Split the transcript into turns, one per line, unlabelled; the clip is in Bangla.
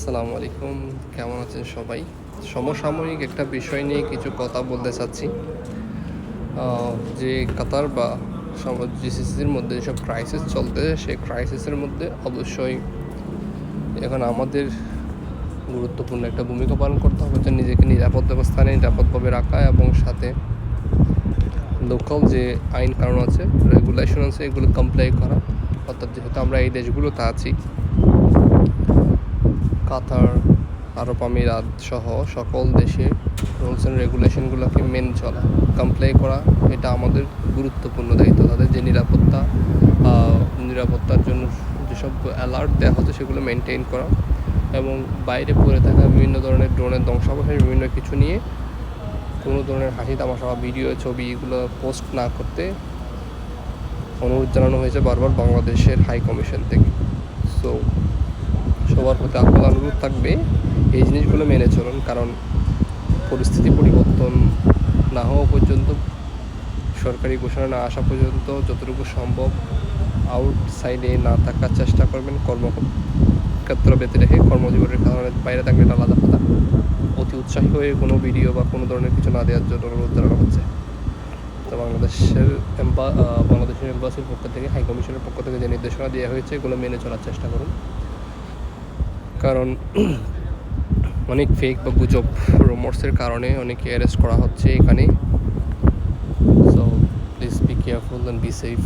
আসসালামু আলাইকুম, কেমন আছেন সবাই? সমসাময়িক একটা বিষয় নিয়ে কিছু কথা বলতে চাচ্ছি। যে কাতার বা জিসিসির মধ্যে যেসব ক্রাইসিস চলতেছে, সেই ক্রাইসিসের মধ্যে অবশ্যই এখন আমাদের গুরুত্বপূর্ণ একটা ভূমিকা পালন করতে হবে, যে নিজেকে নিরাপদ স্থানে নিরাপদভাবে রাখা এবং সাথে লোকাল যে আইন কানুন আছে, রেগুলেশন আছে, এগুলো কমপ্লাই করা। অর্থাৎ যেহেতু আমরা এই দেশগুলোতে আছি, কাতার, আরব আমিরাত সহ সকল দেশে রুলস অ্যান্ড রেগুলেশনগুলোকে মেনে চলা, কমপ্লাই করা, এটা আমাদের গুরুত্বপূর্ণ দায়িত্ব। তাদের যে নিরাপত্তার জন্য যেসব অ্যালার্ট দেওয়া হচ্ছে সেগুলো মেনটেন করা, এবং বাইরে পড়ে থাকা বিভিন্ন ধরনের ড্রোনের ধ্বংসাবশেষ বিভিন্ন কিছু নিয়ে কোনো ধরনের হাসি তামাশা বা ভিডিও ছবি এগুলো পোস্ট না করতে অনুরোধ জানানো হয়েছে বারবার বাংলাদেশের হাই কমিশন থেকে। সো সবার প্রতি আকুল অনুরোধ থাকবে, এই জিনিসগুলো মেনে চলুন, কারণ পরিস্থিতি পরিবর্তন না হওয়া পর্যন্ত, সরকারি ঘোষণা না আসা পর্যন্ত যতটুকু সম্ভব আউটসাইডে না থাকার চেষ্টা করবেন। কর্মক্ষেত্র বেঁধে রেখে, কর্মজীবনের কারণে বাইরে থাকলে এটা আলাদা কথা। অতি উৎসাহী হয়ে কোনো ভিডিও বা কোনো ধরনের কিছু না দেওয়ার জন্য অনুরোধ জানানো হচ্ছে। তো বাংলাদেশের এম্বাসির পক্ষ থেকে, হাই কমিশনের পক্ষ থেকে যে নির্দেশনা দেওয়া হয়েছে এগুলো মেনে চলার চেষ্টা করুন, কারণ অনেক ফেক বা গুজব রুমার্সের কারণে অনেকে অ্যারেস্ট করা হচ্ছে এখানে। So please be careful and be safe.